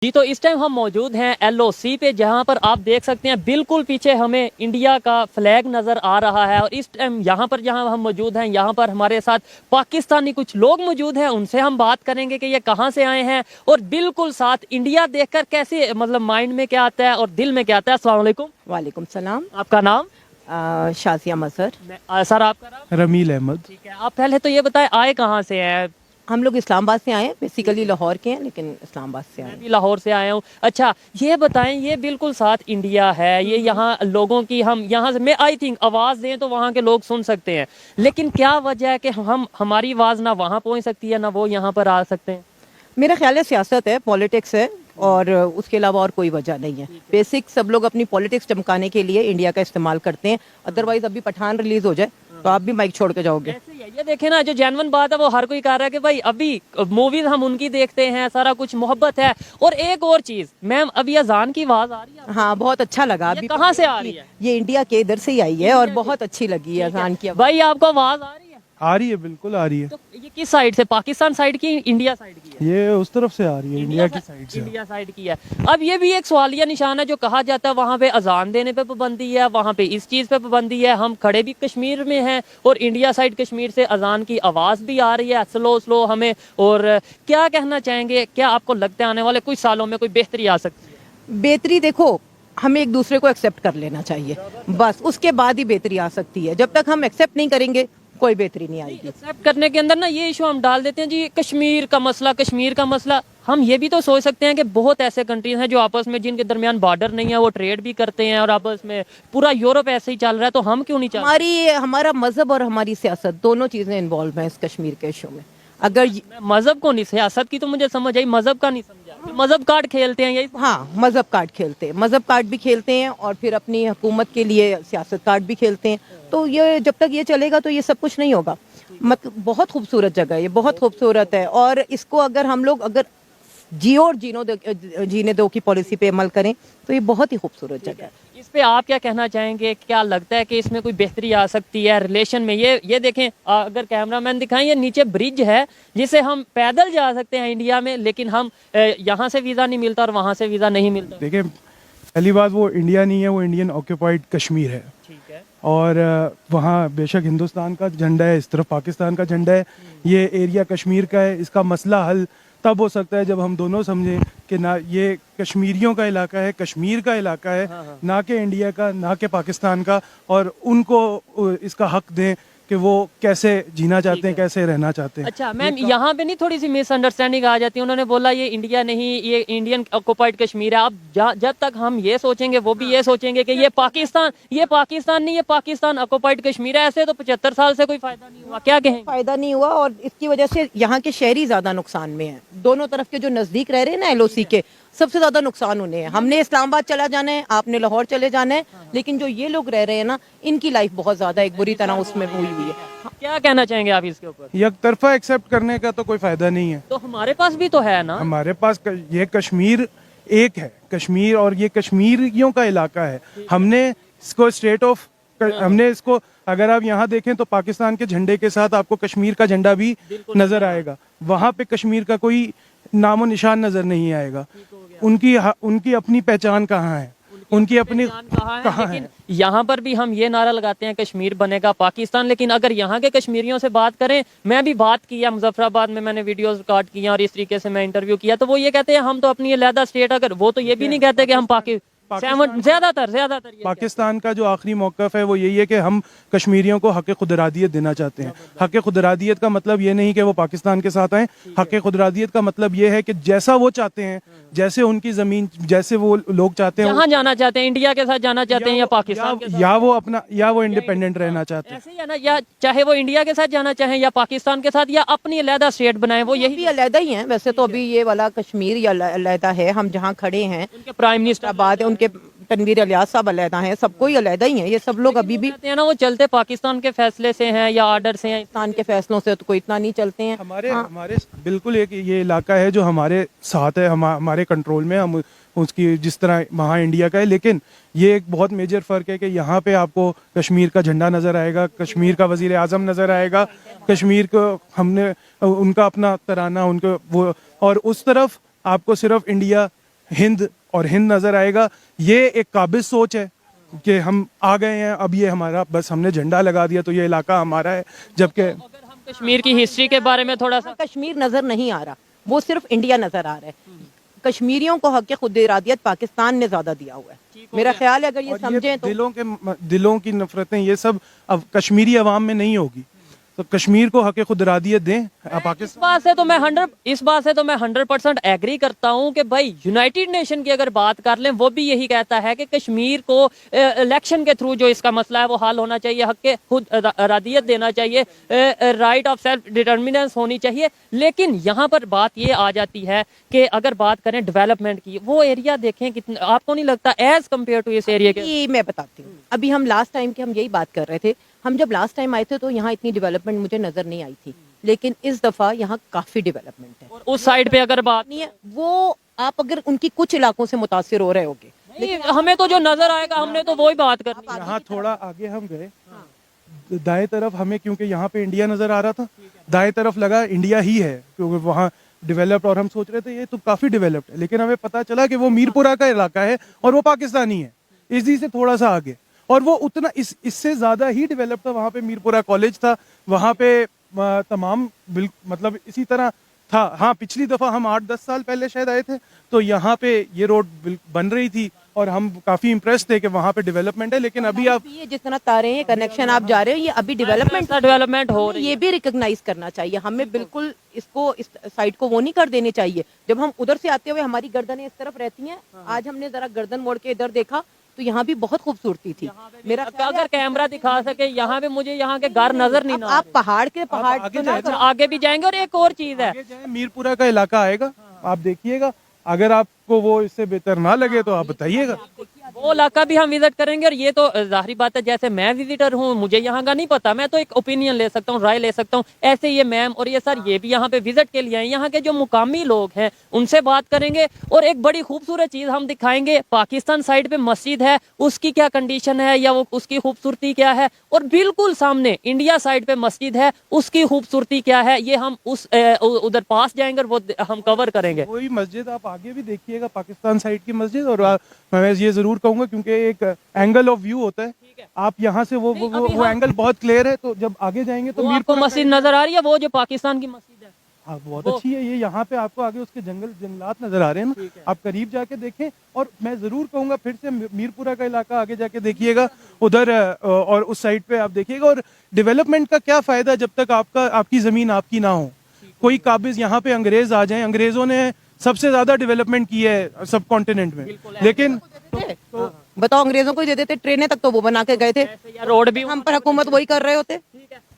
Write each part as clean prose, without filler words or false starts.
जी तो इस टाइम हम मौजूद हैं LOC पे, जहां पर आप देख सकते हैं बिल्कुल पीछे हमें इंडिया का फ्लैग नज़र आ रहा है। और इस टाइम यहाँ पर जहां हम मौजूद हैं, यहाँ पर हमारे साथ पाकिस्तानी कुछ लोग मौजूद हैं। उनसे हम बात करेंगे कि ये कहां से आए हैं और बिल्कुल साथ इंडिया देखकर कैसे, मतलब माइंड में क्या आता है और दिल में क्या आता है। अस्सलाम वालेकुम। वालेकुम सलाम। आपका नाम? शाजिया मजहर। सर आपका नाम? रमील अहमद। ठीक है, आप पहले तो ये बताएं आए कहाँ से हैं? हम लोग इस्लामाबाद से आए हैं, बेसिकली लाहौर के हैं लेकिन इस्लामाबाद से आए मैं हैं। भी लाहौर से आया हूँ। अच्छा ये बताएं, ये बिल्कुल साथ इंडिया है, ये यहाँ लोगों की, हम यहाँ से मैं आई थिंक आवाज़ दें तो वहाँ के लोग सुन सकते हैं, लेकिन क्या वजह है कि हम हमारी आवाज़ ना वहाँ पहुँच सकती है ना वो यहाँ पर आ सकते हैं? मेरा ख्याल है सियासत है, पॉलिटिक्स है और उसके अलावा और कोई वजह नहीं है। बेसिक सब लोग अपनी पॉलिटिक्स चमकाने के लिए इंडिया का इस्तेमाल करते हैं। अदरवाइज अभी पठान रिलीज हो जाए तो आप भी माइक छोड़ के जाओगे। ऐसे ही है, ये देखे ना, जो जेन्युइन बात है वो हर कोई कह रहा है कि भाई अभी मूवीज हम उनकी देखते हैं, सारा कुछ मोहब्बत है। और एक और चीज मैम, अभी अजान की आवाज आ रही है? हाँ बहुत अच्छा लगा। अभी कहाँ से आ रही है? ये इंडिया के इधर से ही आई है और बहुत अच्छी लगी है अजान की आवाज़। भाई आपको आवाज आ रही है? आ रही है, बिल्कुल आ रही है। तो ये किस साइड से, पाकिस्तान साइड की, इंडिया साइड की है? ये उस तरफ से आ रही है, इंडिया की साइड से। इंडिया साइड की है। अब ये भी एक सवालिया निशान है जो कहा जाता है वहाँ पे अजान देने पे पाबंदी है, वहाँ पे इस चीज़ पे पाबंदी है। हम खड़े भी कश्मीर में हैं और इंडिया साइड कश्मीर से अजान की आवाज़ भी आ रही है स्लो स्लो हमें। और क्या कहना चाहेंगे, क्या आपको लगता है आने वाले कुछ सालों में कोई बेहतरी आ सकती है? बेहतरी देखो, हमें एक दूसरे को एक्सेप्ट कर लेना चाहिए, बस उसके बाद ही बेहतरी आ सकती है। जब तक हम एक्सेप्ट नहीं करेंगे कोई बेहतरी नहीं आएगी। एक्सेप्ट करने के अंदर ना ये इशू हम डाल देते हैं जी, कश्मीर का मसला, कश्मीर का मसला। हम ये भी तो सोच सकते हैं कि बहुत ऐसे कंट्रीज हैं जो आपस में, जिनके दरमियान बॉर्डर नहीं है, वो ट्रेड भी करते हैं और आपस में पूरा यूरोप ऐसे ही चल रहा है, तो हम क्यों नहीं चल? हमारा मजहब और हमारी सियासत दोनों चीजें इन्वॉल्व हैं इस कश्मीर के इशू में। अगर मजहब को नहीं, सियासत की तो मुझे समझ आई, मजहब का नहीं समझा। मजहब कार्ड खेलते हैं यही? हाँ, मजहब कार्ड खेलते हैं, मजहब कार्ड भी खेलते हैं और फिर अपनी हुकूमत के लिए सियासत कार्ड भी खेलते हैं। तो ये जब तक ये चलेगा तो ये सब कुछ नहीं होगा। बहुत खूबसूरत जगह है ये, बहुत खूबसूरत है। और इसको अगर हम लोग अगर जियो और जीने दो की पॉलिसी पे अमल करें तो ये बहुत ही खूबसूरत जगह है। इस पे आप क्या कहना चाहेंगे? क्या लगता है कि इसमें कोई बेहतरी आ सकती है रिलेशन में? ये देखें, अगर कैमरामैन दिखाएं, ये नीचे ब्रिज है जिसे हम पैदल जा सकते हैं इंडिया में, लेकिन हम यहाँ से वीज़ा नहीं मिलता और वहाँ से वीज़ा नहीं मिलता। देखिए, पहली बात, वो इंडिया नहीं है, वो इंडियन ऑक्यूपाइड कश्मीर है। ठीक है। और वहाँ बेशक हिंदुस्तान का झंडा है, इस तरफ पाकिस्तान का झंडा है। ये एरिया कश्मीर का है। इसका मसला हल तब हो सकता है जब हम दोनों समझें कि ना ये कश्मीरियों का इलाका है, कश्मीर का इलाका है, ना कि इंडिया का, ना कि पाकिस्तान का। और उनको इसका हक दें कि वो कैसे जीना चाहते हैं, कैसे रहना चाहते हैं। अच्छा मैम, यहाँ पे नहीं थोड़ी सी मिसअंडरस्टैंडिंग आ जाती है? उन्होंने बोला ये इंडिया नहीं, ये इंडियन ऑक्युपाइड कश्मीर है। अब जब तक हम ये सोचेंगे वो भी ये सोचेंगे कि ये पाकिस्तान नहीं, ये पाकिस्तान ऑक्युपाइड कश्मीर है। ऐसे तो 75 साल से कोई फायदा नहीं हुआ, क्या कहें? फायदा नहीं हुआ और इसकी वजह से यहाँ के शहरी ज्यादा नुकसान में हैं। दोनों तरफ के जो नजदीक रह रहे हैं ना LOC के, सबसे ज्यादा नुकसान उन्हें है। हमने इस्लामाबाद चला जाना है, आपने लाहौर चले जाना है, लेकिन जो ये लोग रह रहे हैं ना, इनकी लाइफ बहुत ज्यादा एक बुरी तरह उसमें हुई हुई है। क्या कहना चाहेंगे आप इसके ऊपर? एक तरफा एक्सेप्ट करने का तो कोई फायदा नहीं है। तो हमारे पास भी तो है ना। हमारे पास ये कश्मीर एक है, कश्मीर, और ये कश्मीरियों का इलाका है। हमने इसको स्टेट ऑफ, हमने इसको, अगर आप यहाँ देखें तो पाकिस्तान के झंडे के साथ आपको कश्मीर का झंडा भी नजर आएगा। वहां पे कश्मीर का कोई नामो निशान नजर नहीं आएगा। उनकी अपनी पहचान कहाँ है, उनकी अपनी कहाँ है? यहाँ पर भी हम ये नारा लगाते हैं कश्मीर बनेगा पाकिस्तान, लेकिन अगर यहाँ के कश्मीरियों से बात करें, मैं भी बात किया मुजफ्फराबाद में, मैंने वीडियोस रिकॉर्ड किया और इस तरीके से मैं इंटरव्यू किया, तो वो ये कहते हैं हम तो अपनी अलहदा स्टेट, अगर वो तो ये भी नहीं कहते कि हम ज्यादातर पाकिस्तान का जो आखिरी मौकफ है वो यही है कि हम कश्मीरियों को हक खुदरादियत देना चाहते हैं। हक खुदरादियत का मतलब ये नहीं कि वो पाकिस्तान के साथ आए। हक खुदरादियत का मतलब ये है कि जैसा वो चाहते हैं, जैसे उनकी जमीन, जैसे वो लोग चाहते हैं, जहाँ जाना चाहते हैं, इंडिया के साथ जाना चाहते हैं या पाकिस्तान के साथ, या वो इंडिपेंडेंट रहना चाहते हैं। ऐसे ही है ना, या चाहे वो इंडिया के साथ जाना चाहें या पाकिस्तान के साथ, या अपनी अलहदा स्टेट बनाए, वो यही अलहदा ही है वैसे तो। अभी ये वाला कश्मीर या अलहदा है, हम जहाँ खड़े हैं, उनके प्राइम मिनिस्टर आबाद है, उनके तनवीर इलियास साहब अलहदा हैं, सबको ही अलहदा ही है। ये सब लोग अभी भी है ना, वो चलते पाकिस्तान के फैसले से हैं या आर्डर से हैं। पाकिस्तान के फैसलों से तो कोई इतना नहीं चलते हैं। हमारे बिल्कुल एक ये इलाका है जो हमारे साथ है, हमारे कंट्रोल में, हम उसकी जिस तरह वहाँ इंडिया का है। लेकिन ये एक बहुत मेजर फ़र्क है कि यहाँ पे आपको कश्मीर का झंडा नज़र आएगा, कश्मीर का वज़ीर आज़म नज़र आएगा, कश्मीर को हमने उनका अपना तराना, उनको वो, और उस तरफ आपको सिर्फ इंडिया हिंद और हिंद नजर आएगा। ये एक काबिज सोच है कि हम आ गए हैं, अब ये हमारा, बस हमने झंडा लगा दिया तो ये इलाका हमारा है, जबकि अगर हम कश्मीर की हिस्ट्री के बारे में थोड़ा सा, कश्मीर नजर नहीं आ रहा, वो सिर्फ इंडिया नजर आ रहा है। कश्मीरियों को हक खुद इरादियत पाकिस्तान ने ज्यादा दिया हुआ है। मेरा ख्याल है अगर ये और समझें तो दिलों की नफरतें ये सब अब कश्मीरी अवाम में नहीं होगी। तो कश्मीर को हक खुद इरादियत दें पाकिस्तान। इस बात से तो मैं 100% एग्री करता हूं कि भाई यूनाइटेड नेशन की अगर बात कर लें, वो भी यही कहता है कि कश्मीर को इलेक्शन के थ्रू जो इसका मसला है वो हल होना चाहिए, हक के खुद इरादियत देना चाहिए, राइट ऑफ सेल्फ डिटर्मिनेंस होनी चाहिए। लेकिन यहाँ पर बात ये आ जाती है कि अगर बात करें डेवलपमेंट की, वो एरिया देखें कितना, आपको नहीं लगता एज कम्पेयर टू इस एरिया के? ये मैं बताती हूँ। अभी हम लास्ट टाइम की हम यही बात कर रहे थे, हम जब लास्ट टाइम आए थे तो यहाँ इतनी डेवलपमेंट मुझे नजर नहीं आई थी, लेकिन इस दफा यहाँ काफी डेवलपमेंट है। और उस साइड पे अगर बात नहीं है वो, आप अगर उनकी कुछ इलाकों से मुतासिर हो रहे होगे, नहीं, हमें तो जो नजर आएगा हमने तो वही बात करनी है। यहाँ थोड़ा आगे हम गए, दाएं तरफ हमें, क्योंकि यहाँ पे इंडिया नजर आ रहा था, दाएं तरफ लगा इंडिया ही है क्योंकि वहाँ डेवलप्ड, और हम सोच रहे थे ये तो काफी डेवलप्ड है, लेकिन हमें पता चला कि वो मीरपुरा का इलाका है और वो पाकिस्तानी है, इसी से थोड़ा सा आगे। और वो उतना इससे ज्यादा ही डेवलप था। वहाँ पे मीरपुरा कॉलेज था, वहाँ पे तमाम मतलब इसी तरह था। हाँ, पिछली दफा हम 8-10 साल पहले शायद आए थे तो यहाँ पे ये रोड बन रही थी और हम काफी इम्प्रेस थे कि वहाँ पे डेवलपमेंट है। लेकिन अभी आप ये जितना तारे हैं, कनेक्शन आप जा रहे हो, ये अभी डेवलपमेंट हो रही है। ये भी रिकॉग्नाइज करना चाहिए हमें, बिल्कुल इसको, इस साइड को वो नहीं कर देने चाहिए। जब हम उधर से आते हुए हमारी गर्दनें इस तरफ रहती हैं, आज हमने जरा गर्दन मोड़ के इधर देखा तो यहाँ भी बहुत खूबसूरती थी। मेरा अगर कैमरा दिखा सके, यहाँ पे मुझे यहाँ के घर नजर नहीं, आप पहाड़ आगे भी जाएंगे। और एक और चीज है, मीरपुरा का इलाका आएगा, आप देखिएगा, अगर आपको वो इससे बेहतर ना लगे तो आप बताइएगा। वो इलाका भी हम विजिट करेंगे। और ये तो जाहिर बात है, जैसे मैं विजिटर हूँ, मुझे यहाँ का नहीं पता, मैं तो एक ओपिनियन ले सकता हूँ, राय ले सकता हूँ। ऐसे ये मैम और ये सर, ये भी यहाँ पे विजिट के लिए आए, यहाँ के जो मुकामी लोग हैं उनसे बात करेंगे। और एक बड़ी खूबसूरत चीज हम दिखाएंगे, पाकिस्तान साइड पे मस्जिद है, उसकी क्या कंडीशन है या वो उसकी खूबसूरती क्या है, और बिल्कुल सामने इंडिया साइड पे मस्जिद है, उसकी खूबसूरती क्या है, ये हम उस उधर पास जाएंगे और वो हम कवर करेंगे। वही मस्जिद आप आगे भी देखिएगा, पाकिस्तान साइड की मस्जिद। और मैं ये जरूर कहूंगा, क्योंकि एक एंगल ऑफ व्यू होता है, आप यहाँ से वो एंगल बहुत क्लियर है, तो जब आगे जाएंगे तो मीरपुर मस्जिद नजर आ रही है, वो जो पाकिस्तान की मस्जिद है। हाँ, बहुत अच्छी है ये। यहाँ पे आपको आगे उसके जंगलात नजर आ रहे हैं ना, आप करीब जाके देखें। और मैं जरूर कहूंगा फिर से, मीरपुरा का इलाका आगे जाके देखिएगा उधर, और उस साइड पे आप देखिएगा। और डेवलपमेंट का क्या फायदा जब तक आपकी जमीन आपकी ना हो। कोई काबिज यहाँ पे अंग्रेज आ जाए, अंग्रेजों ने सबसे ज्यादा डेवलपमेंट की है सब कॉन्टिनेंट में, लेकिन बताओ अंग्रेजों को दे देते, ट्रेनें तक तो वो बना के गए थे, रोड भी हम पर हुकूमत वही कर रहे होते।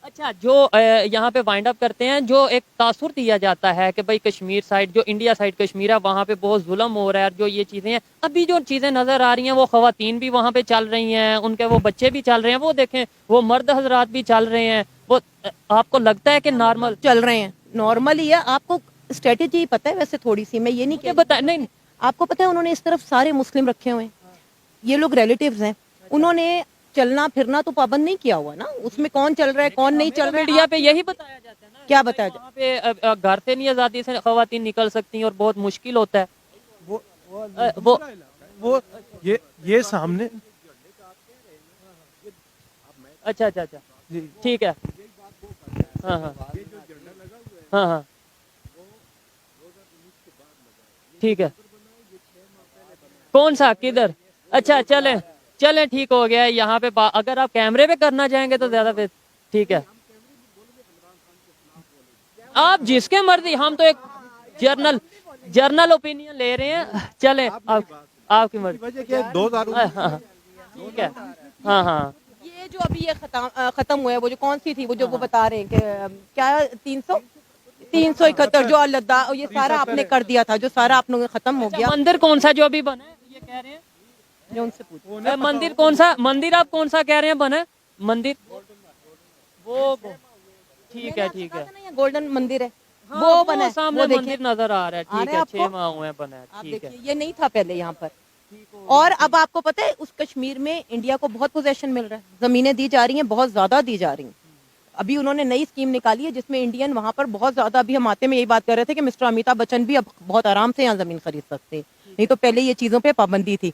अच्छा, जो यहाँ पे वाइंड अप करते हैं, जो एक तासुर दिया जाता है कि भाई कश्मीर साइड, जो इंडिया साइड कश्मीर है, वहाँ पे बहुत जुल्म हो रहा है, जो ये चीजें हैं, अभी जो चीजें नजर आ रही हैं, वो खवातीन भी वहाँ पे चल रही हैं, उनके वो बच्चे भी चल रहे हैं, वो देखें, वो मर्द हजरात भी चल रहे हैं, वो आपको लगता है कि नॉर्मल चल रहे हैं? नॉर्मल ही है। आपको स्ट्रेटेजी पता है वैसे थोड़ी सी, मैं ये नहीं बता, नहीं, आपको पता है उन्होंने इस तरफ सारे मुस्लिम रखे हुए हैं, ये लोग रिलेटिव्स हैं, उन्होंने चलना फिरना तो पाबंद नहीं किया हुआ ना, उसमें कौन चल रहा है कौन नहीं चल रहा है। मीडिया पे यही बताया जाता है ना, क्या बताया जाता है? पे घर से नहीं आजादी से खवातीन निकल सकती हैं और बहुत मुश्किल होता है। वो ये सामने, अच्छा, ठीक है, हाँ हाँ हाँ हाँ, ठीक है। कौन सा, किधर? अच्छा, चलें ठीक हो गया। यहाँ पे अगर आप कैमरे पे करना चाहेंगे तो ज्यादा फिर ठीक है, आप जिसके मर्जी, हम तो एक जर्नल ओपिनियन ले रहे हैं। चलें, आपकी मर्जी। ठीक है, हाँ। ये जो अभी ये खत्म हुआ है, वो जो कौन सी थी, वो जो वो बता रहे हैं कि क्या 371 जो लद्दाख, ये सारा आपने कर दिया था, जो सारा आप लोगों खत्म हो गया। मंदिर कौन सा जो अभी बना है, ये कह रहे हैं, जो उनसे पूछो मंदिर कौन सा, मंदिर आप कौन सा कह रहे हैं बना है मंदिर? वो ठीक है, गोल्डन मंदिर है, हाँ, वो बना है, सामने मंदिर नजर आ रहा है, ठीक है, 6 माह हुए बना है, आप ठीक है। देखिए, ये नहीं था पहले यहाँ पर। और अब आपको पता है उस कश्मीर में इंडिया को बहुत पोजेशन मिल रहा है, जमीनें दी जा रही हैं, बहुत ज्यादा दी जा रही हैं। अभी उन्होंने नई स्कीम निकाली है जिसमें इंडियन वहाँ पर बहुत ज्यादा, अभी हम आते में यही बात कर रहे थे कि मिस्टर अमिताभ बच्चन भी अब बहुत आराम से यहाँ जमीन खरीद सकते हैं, नहीं तो पहले ये चीजों पे पाबंदी थी।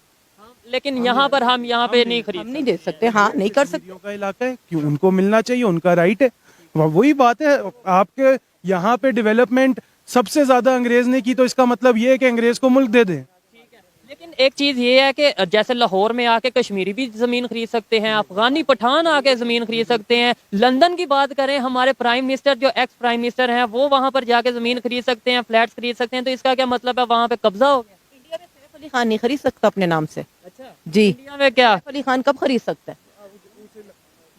लेकिन यहाँ पर हम यहाँ पे नहीं हम खरीद नहीं दे सकते, हाँ नहीं कर सकते। नदियों का इलाका है, क्यों उनको मिलना चाहिए, उनका राइट है। वही बात है, आपके यहाँ पे डेवलपमेंट सबसे ज्यादा अंग्रेज ने की, तो इसका मतलब ये है कि अंग्रेज को मुल्क दे दें। लेकिन एक चीज ये है कि जैसे लाहौर में आके कश्मीरी भी जमीन खरीद सकते हैं, अफगानी पठान आके जमीन खरीद सकते हैं। लंदन की बात करें, हमारे प्राइम मिनिस्टर जो एक्स प्राइम मिनिस्टर हैं वो वहां पर जाके जमीन खरीद सकते हैं, फ्लैट्स खरीद सकते हैं। तो इसका क्या मतलब है, वहां पे कब्जा हो गया? इंडिया में सैफ अली खान नहीं खरीद सकता अपने नाम से। अच्छा, जी, इंडिया में क्या? सैफ अली खान कब खरीद सकता है?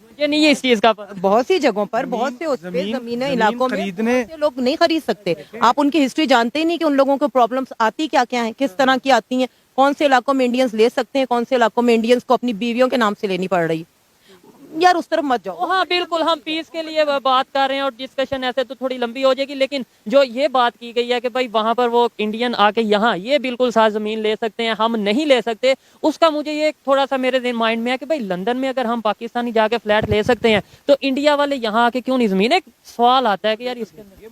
मुझे नहीं है इस चीज का पता। बहुत सी जगहों पर, बहुत से उस पे जमीन जमीनें इलाकों में खरीदने- बहुत से लोग नहीं खरीद सकते। आप उनकी हिस्ट्री जानते ही नहीं कि उन लोगों को प्रॉब्लम्स आती क्या क्या है, किस तरह की आती हैं, कौन से इलाकों में इंडियंस ले सकते हैं, कौन से इलाकों में इंडियंस को अपनी बीवियों के नाम से लेनी पड़ रही है। यार उस तरफ मत जाओ। हाँ बिल्कुल, हम पीस के लिए बात कर रहे हैं और डिस्कशन ऐसे तो थोड़ी लंबी हो जाएगी, लेकिन जो ये बात की गई है कि भाई वहां पर वो इंडियन आके यहाँ ये बिल्कुल साथ जमीन ले सकते हैं, हम नहीं ले सकते, उसका मुझे ये थोड़ा सा मेरे माइंड में है कि भाई लंदन में अगर हम पाकिस्तानी जाके फ्लैट ले सकते हैं तो इंडिया वाले यहाँ आके क्यों नहीं जमीन? एक सवाल आता है कि यार इसके अंदर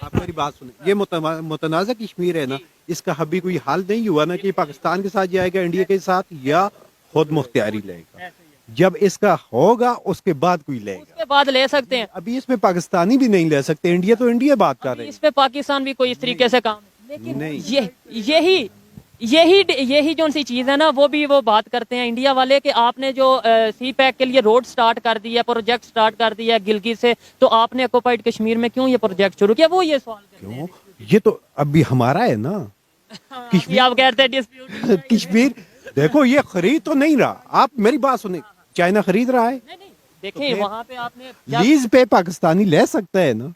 आप मेरी बात सुने, ये मुतनाज़ा कश्मीर है ना, इसका अभी कोई हाल नहीं हुआ ना कि पाकिस्तान के साथ जाएगा, इंडिया के साथ, या खुद मुख्तियारी लेगा। जब इसका होगा उसके बाद कोई लेगा, उसके बाद ले सकते हैं। अभी इसमें पाकिस्तानी भी नहीं ले सकते, इंडिया तो इंडिया बात कर रहे इस पे पाकिस्तान भी कोई इस तरीके से काम, हैं। नहीं, यही जो सी चीज है ना, वो बात करते हैं इंडिया वाले कि आपने जो सी पैक के लिए रोड स्टार्ट कर दिया, प्रोजेक्ट स्टार्ट कर दिया गिलगित से, तो आपने ऑक्युपाइड कश्मीर में क्यों ये प्रोजेक्ट शुरू किया? वो ये सवाल क्यों? ये तो अभी हमारा है ना कि आप कहते हैं डिस्प्यूट। कश्मीर। देखो ये खरीद तो नहीं रहा, आप मेरी बात सुने, चाइना खरीद रहा है, नहीं देखिए वहाँ पे आपने लीज पे पाकिस्तानी ले सकता है ना,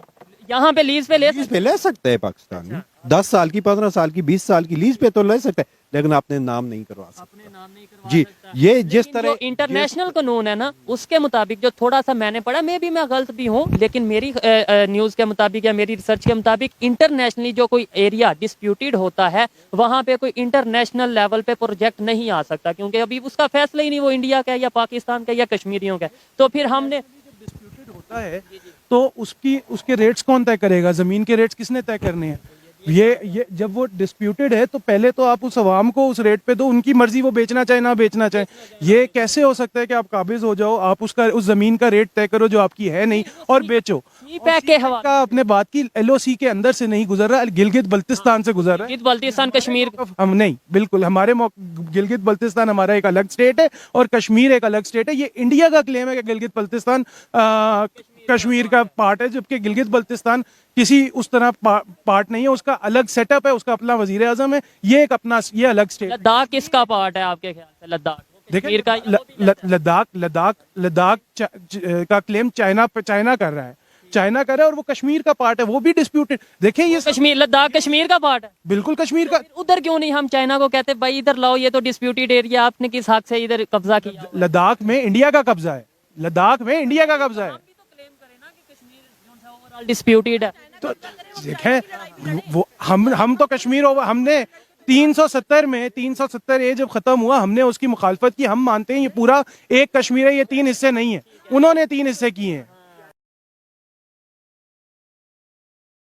यहाँ पे लीज पे ले लीज पे ले सकता है पाकिस्तानी, 10 साल की, 15 साल की, 20 साल की लीज पे तो ले सकता है, लेकिन आपने नाम नहीं करवा सकता। अपने नाम नहीं करवा जी, सकता। ये जिस लेकिन तरह जो इंटरनेशनल कानून है ना, उसके मुताबिक जो थोड़ा सा मैंने पढ़ा, मैं गलत भी हूँ, लेकिन मेरी न्यूज़ के मुताबिक या मेरी रिसर्च के मुताबिक इंटरनेशनली जो कोई एरिया डिस्प्यूटेड होता है वहाँ पे कोई इंटरनेशनल लेवल पे प्रोजेक्ट नहीं आ सकता, क्योंकि अभी उसका फैसला ही नहीं वो इंडिया का है या पाकिस्तान का या कश्मीरियों का है। तो फिर हमने डिस्प्यूटेड होता है तो उसके रेट्स कौन तय करेगा? जमीन के रेट्स किसने तय करने हैं? ये जब वो डिस्प्यूटेड है तो पहले तो आप उस अवाम को उस रेट पे दो, उनकी मर्जी वो बेचना चाहे ना बेचना चाहे। ये कैसे हो सकता है कि आप काबिज हो जाओ, आप उस जमीन का रेट तय करो जो आपकी है नहीं और बेचो? पैक के हवाले का अपने बात की LOC के अंदर से नहीं गुजर रहा, गिलगित बल्तिस्तान से गुजर रहा है। बल्तिस्तान कश्मीर हम नहीं, बिल्कुल हमारे गिलगित बल्तिस्तान हमारा एक अलग स्टेट है और कश्मीर एक अलग स्टेट है। ये इंडिया का क्लेम है कि गिलगित बल्तिस्तान कश्मीर का पार्ट है, जबकि गिलगित बल्तिस्तान किसी उस तरह पार्ट नहीं है, उसका अलग सेटअप है, उसका अपना वजीर आजम है, ये एक अपना ये अलग स्टेट। लद्दाख किसका पार्ट है आपके ख्याल से? लद्दाख देखिए का लद्दाख का क्लेम चाइना कर रहा है, चाइना कर रहा है और वो कश्मीर का पार्ट है, वो भी डिस्प्यूटेड। देखिए ये कश्मीर, लद्दाख कश्मीर का पार्ट है, बिल्कुल कश्मीर का। उधर क्यों नहीं हम चाइना को कहते भाई इधर लाओ, ये तो डिस्प्यूटेड एरिया, आपने किस हक से इधर कब्जा किया? लद्दाख में इंडिया का कब्जा है, लद्दाख में इंडिया का कब्जा है। डिस्प्यूटेड है तो देखें वो हम तो कश्मीर हमने 370 जब खत्म हुआ हमने उसकी मुखालफत की। हम मानते हैं ये पूरा एक कश्मीर है, ये 3 हिस्से नहीं है, उन्होंने 3 हिस्से किए हैं।